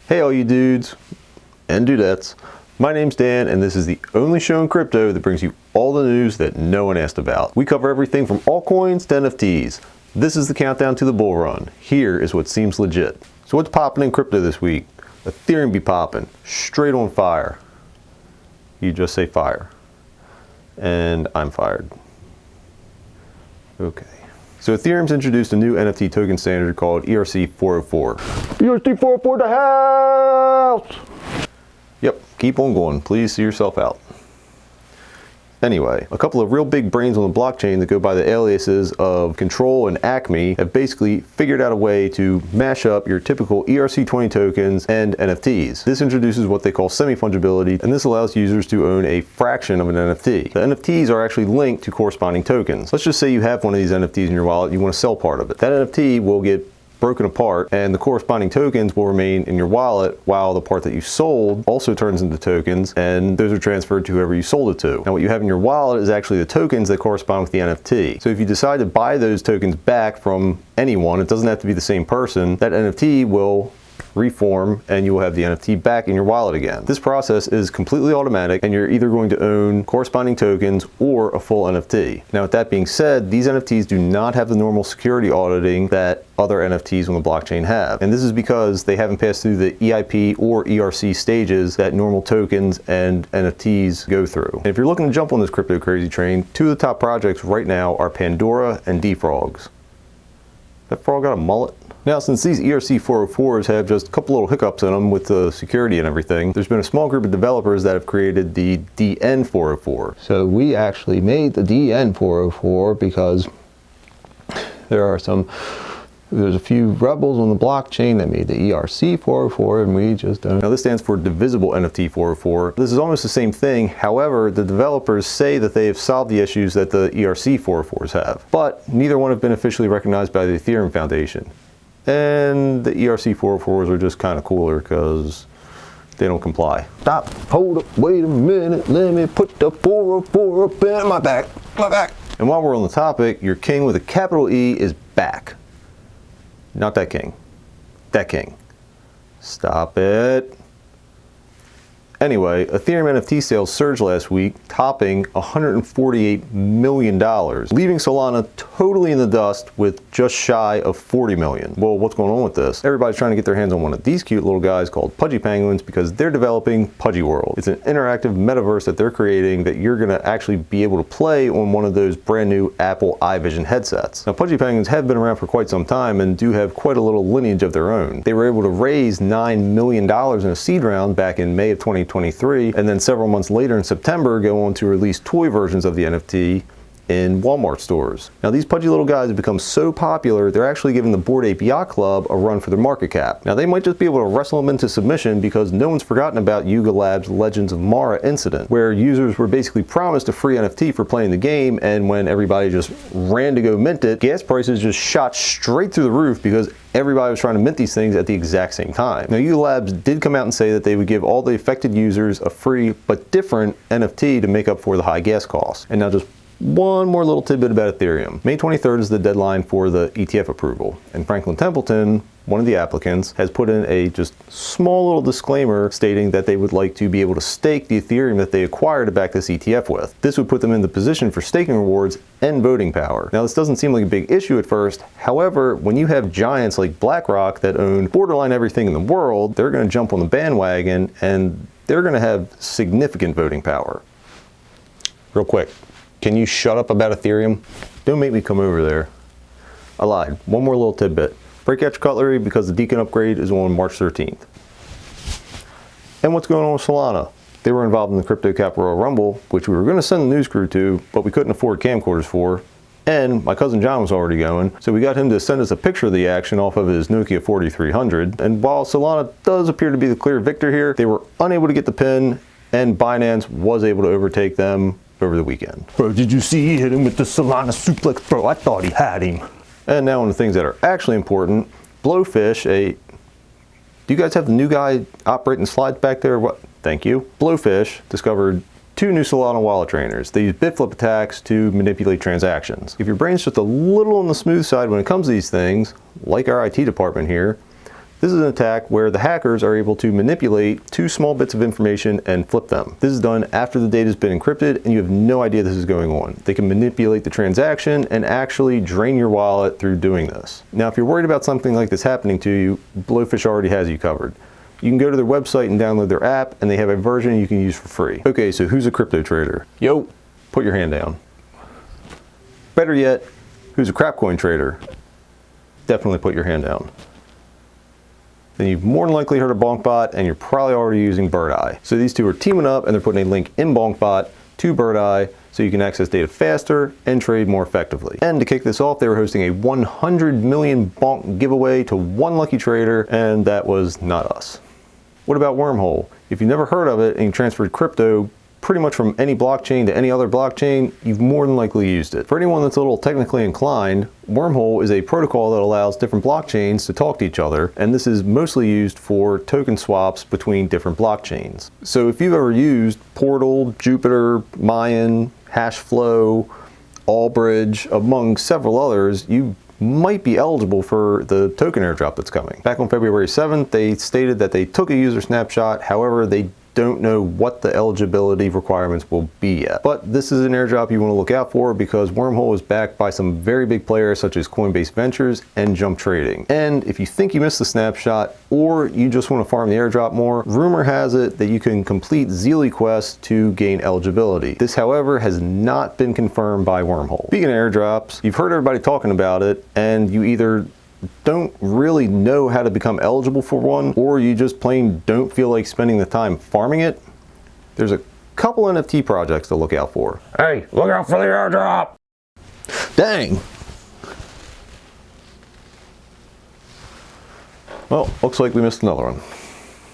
Hey all you dudes and dudettes, my name's Dan and this is the only show in crypto that brings you all the news that no one asked about. We cover everything from altcoins to NFTs. This is the countdown to the bull run. Here is what seems legit. So what's popping in crypto this week? Ethereum be popping, straight on fire. You just say fire. And I'm fired. Okay. So Ethereum's introduced a new NFT token standard called ERC-404. ERC-404 the house! Yep, keep on going. Please see yourself out. Anyway, a couple of real big brains on the blockchain that go by the aliases of Control and Acme have basically figured out a way to mash up your typical ERC-20 tokens and NFTs. This introduces what they call semi-fungibility, and this allows users to own a fraction of an NFT. The NFTs are actually linked to corresponding tokens. Let's just say you have one of these NFTs in your wallet and you want to sell part of it. That NFT will get broken apart and the corresponding tokens will remain in your wallet while the part that you sold also turns into tokens and those are transferred to whoever you sold it to. Now what you have in your wallet is actually the tokens that correspond with the NFT. So if you decide to buy those tokens back from anyone, it doesn't have to be the same person, that NFT will reform and you will have the NFT back in your wallet again. This process is completely automatic and you're either going to own corresponding tokens or a full NFT. Now with that being said, these NFTs do not have the normal security auditing that other NFTs on the blockchain have. And this is because they haven't passed through the EIP or ERC stages that normal tokens and NFTs go through. And if you're looking to jump on this crypto crazy train, two of the top projects right now are Pandora and Defrogs. That frog got a mullet? Now, since these ERC-404s have just a couple little hiccups in them with the security and everything, there's been a small group of developers that have created the DN-404. So we actually made the DN-404 because there's a few rebels on the blockchain that made the ERC-404 and we just don't. Now this stands for Divisible NFT 404. This is almost the same thing. However, the developers say that they have solved the issues that the ERC-404s have, but neither one have been officially recognized by the Ethereum Foundation. And the ERC-404s are just kind of cooler because they don't comply. Stop, hold up, wait a minute, let me put the 404 up in my back. And while we're on the topic, your king with a capital E is back. Not that king. That king. Stop it. Anyway, Ethereum NFT sales surged last week, topping $148 million, leaving Solana totally in the dust with just shy of $40 million. Well, what's going on with this? Everybody's trying to get their hands on one of these cute little guys called Pudgy Penguins because they're developing Pudgy World. It's an interactive metaverse that they're creating that you're going to actually be able to play on one of those brand new Apple iVision headsets. Now, Pudgy Penguins have been around for quite some time and do have quite a little lineage of their own. They were able to raise $9 million in a seed round back in May of 2023, and then several months later in September go on to release toy versions of the NFT in Walmart stores. Now these pudgy little guys have become so popular, they're actually giving the Bored Ape Yacht Club a run for their market cap. Now they might just be able to wrestle them into submission because no one's forgotten about Yuga Labs' Legends of Mara incident, where users were basically promised a free NFT for playing the game, and when everybody just ran to go mint it, gas prices just shot straight through the roof because everybody was trying to mint these things at the exact same time. Now, Yuga Labs did come out and say that they would give all the affected users a free but different NFT to make up for the high gas costs. And now just one more little tidbit about Ethereum. May 23rd is the deadline for the ETF approval, and Franklin Templeton, one of the applicants, has put in a just small little disclaimer stating that they would like to be able to stake the Ethereum that they acquire to back this ETF with. This would put them in the position for staking rewards and voting power. Now this doesn't seem like a big issue at first, however, when you have giants like BlackRock that own borderline everything in the world, they're going to jump on the bandwagon and they're going to have significant voting power. Real quick, can you shut up about Ethereum? Don't make me come over there. I lied. One more little tidbit. Break out your cutlery because the Deacon upgrade is on March 13th. And what's going on with Solana? They were involved in the Crypto Cap Royal Rumble, which we were going to send the news crew to, but we couldn't afford camcorders for. And my cousin John was already going, so we got him to send us a picture of the action off of his Nokia 4300. And while Solana does appear to be the clear victor here, they were unable to get the pin, and Binance was able to overtake them over the weekend. Bro, did you see he hit him with the Solana suplex? Bro, I thought he had him. And now on the things that are actually important, Blowfish, do you guys have the new guy operating slides back there? What? Thank you. Blowfish discovered two new Solana wallet trainers. They use Bitflip attacks to manipulate transactions. If your brain's just a little on the smooth side when it comes to these things, like our IT department here, This is an attack where the hackers are able to manipulate 2 small bits of information and flip them. This is done after the data has been encrypted and you have no idea this is going on. They can manipulate the transaction and actually drain your wallet through doing this. Now, if you're worried about something like this happening to you, Blowfish already has you covered. You can go to their website and download their app, and they have a version you can use for free. Okay, so who's a crypto trader? Yo, put your hand down. Better yet, who's a crap coin trader? Definitely put your hand down. Then you've more than likely heard of BonkBot, and you're probably already using BirdEye. So these two are teaming up, and they're putting a link in BonkBot to BirdEye so you can access data faster and trade more effectively. And to kick this off, they were hosting a 100 million bonk giveaway to one lucky trader, and that was not us. What about Wormhole? If you've never heard of it and you transferred crypto pretty much from any blockchain to any other blockchain, you've more than likely used it. For anyone that's a little technically inclined, Wormhole is a protocol that allows different blockchains to talk to each other, and this is mostly used for token swaps between different blockchains. So if you've ever used Portal, Jupiter, Mayan, Hashflow, Allbridge, among several others, you might be eligible for the token airdrop that's coming. Back on February 7th, they stated that they took a user snapshot. However, they don't know what the eligibility requirements will be yet. But this is an airdrop you want to look out for because Wormhole is backed by some very big players such as Coinbase Ventures and Jump Trading. And if you think you missed the snapshot or you just want to farm the airdrop more, rumor has it that you can complete Zealy quests to gain eligibility. This, however, has not been confirmed by Wormhole. Speaking of airdrops, you've heard everybody talking about it, and you either don't really know how to become eligible for one, or you just plain don't feel like spending the time farming it. There's a couple NFT projects to look out for. Hey, look out for the airdrop! Dang! Well, looks like we missed another one.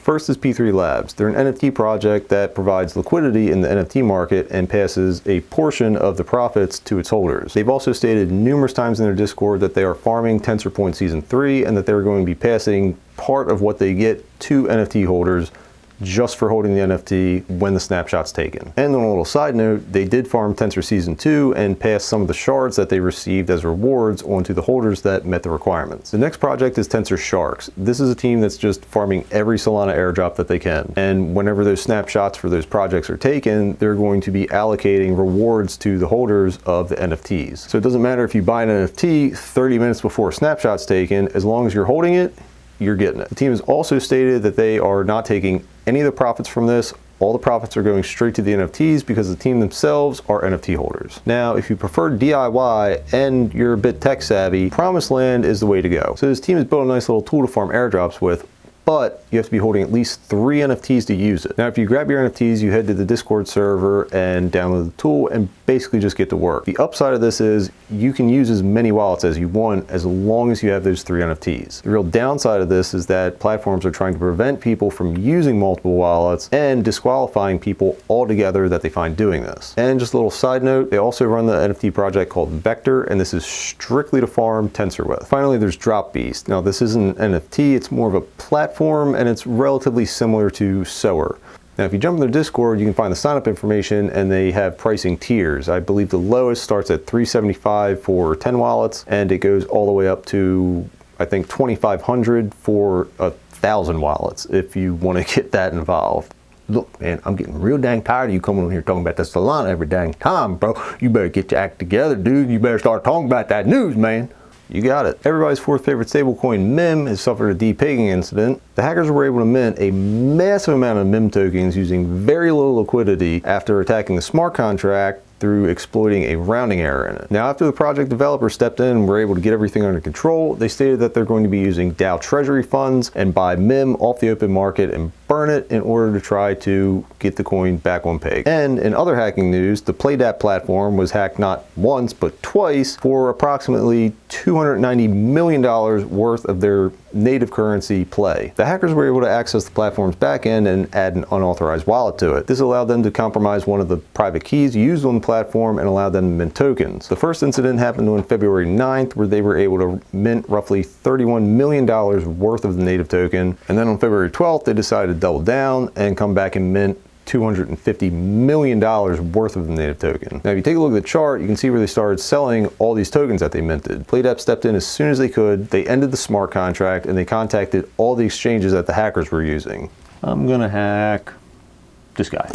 First is P3 Labs. They're an NFT project that provides liquidity in the NFT market and passes a portion of the profits to its holders. They've also stated numerous times in their Discord that they are farming TensorPoint Season 3 and that they're going to be passing part of what they get to NFT holders just for holding the NFT when the snapshot's taken. And on a little side note, they did farm Tensor Season 2 and pass some of the shards that they received as rewards onto the holders that met the requirements. The next project is Tensor Sharks. This is a team that's just farming every Solana airdrop that they can. And whenever those snapshots for those projects are taken, they're going to be allocating rewards to the holders of the NFTs. So it doesn't matter if you buy an NFT 30 minutes before a snapshot's taken, as long as you're holding it, you're getting it. The team has also stated that they are not taking any of the profits from this. All the profits are going straight to the NFTs because the team themselves are NFT holders. Now, if you prefer DIY and you're a bit tech savvy, Promised Land is the way to go. So this team has built a nice little tool to farm airdrops with, but you have to be holding at least 3 NFTs to use it. Now, if you grab your NFTs, you head to the Discord server and download the tool and basically just get to work. The upside of this is you can use as many wallets as you want as long as you have those 3 NFTs. The real downside of this is that platforms are trying to prevent people from using multiple wallets and disqualifying people altogether that they find doing this. And just a little side note, they also run the NFT project called Vector, and this is strictly to farm Tensor with. Finally, there's Drop Beast. Now, this isn't an NFT, it's more of a platform, and it's relatively similar to Sower. Now, if you jump in their Discord, you can find the sign-up information, and they have pricing tiers. I believe the lowest starts at $375 for 10 wallets, and it goes all the way up to, I think, $2,500 for 1,000 wallets, if you want to get that involved. Look, man, I'm getting real dang tired of you coming on here talking about the Solana every dang time, bro. You better get your act together, dude. You better start talking about that news, man. You got it. Everybody's fourth favorite stablecoin, MIM, has suffered a depegging incident. The hackers were able to mint a massive amount of MIM tokens using very low liquidity after attacking the smart contract through exploiting a rounding error in it. Now, after the project developers stepped in and were able to get everything under control, they stated that they're going to be using DAO treasury funds and buy MIM off the open market and burn it in order to try to get the coin back on peg. And in other hacking news, the PlayDApp platform was hacked not once, but twice for approximately $290 million worth of their native currency play. The hackers were able to access the platform's backend and add an unauthorized wallet to it. This allowed them to compromise one of the private keys used on the platform and allowed them to mint tokens. The first incident happened on February 9th, where they were able to mint roughly $31 million worth of the native token. And then on February 12th, they decided to double down and come back and mint $250 million worth of the native token. Now, if you take a look at the chart, you can see where they started selling all these tokens that they minted. PlayDep stepped in as soon as they could. They ended the smart contract and they contacted all the exchanges that the hackers were using. I'm gonna hack this guy.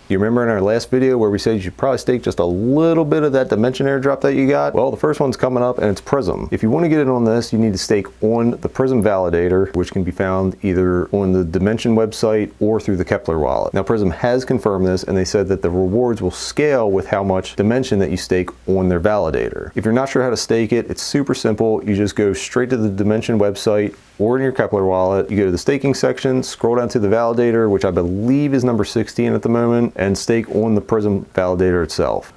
You remember in our last video where we said you should probably stake just a little bit of that Dimension airdrop that you got? Well, the first one's coming up and it's Prism. If you want to get in on this, you need to stake on the Prism validator, which can be found either on the Dimension website or through the Kepler wallet. Now, Prism has confirmed this and they said that the rewards will scale with how much Dimension that you stake on their validator. If you're not sure how to stake it, it's super simple. You just go straight to the Dimension website or in your Kepler wallet. You go to the staking section, scroll down to the validator, which I believe is number 16 at the moment, and stake on the Prism validator itself.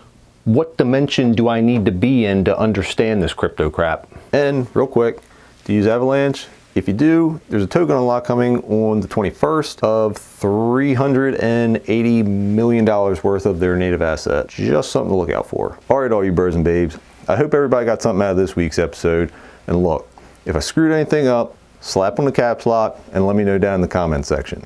What dimension do I need to be in to understand this crypto crap? And real quick, to use Avalanche, if you do, there's a token unlock coming on the 21st of $380 million worth of their native asset. Just something to look out for. All right, all you birds and babes, I hope everybody got something out of this week's episode. And look, if I screwed anything up, slap on the caps lock and let me know down in the comment section.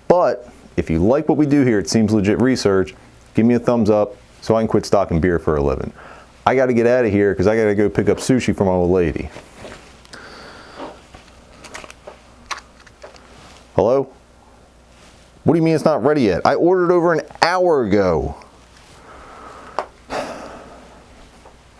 But if you like what we do here at Seems Legit Research, give me a thumbs up so I can quit stocking beer for a living. I got to get out of here because I got to go pick up sushi for my old lady. Hello? What do you mean it's not ready yet? I ordered over an hour ago.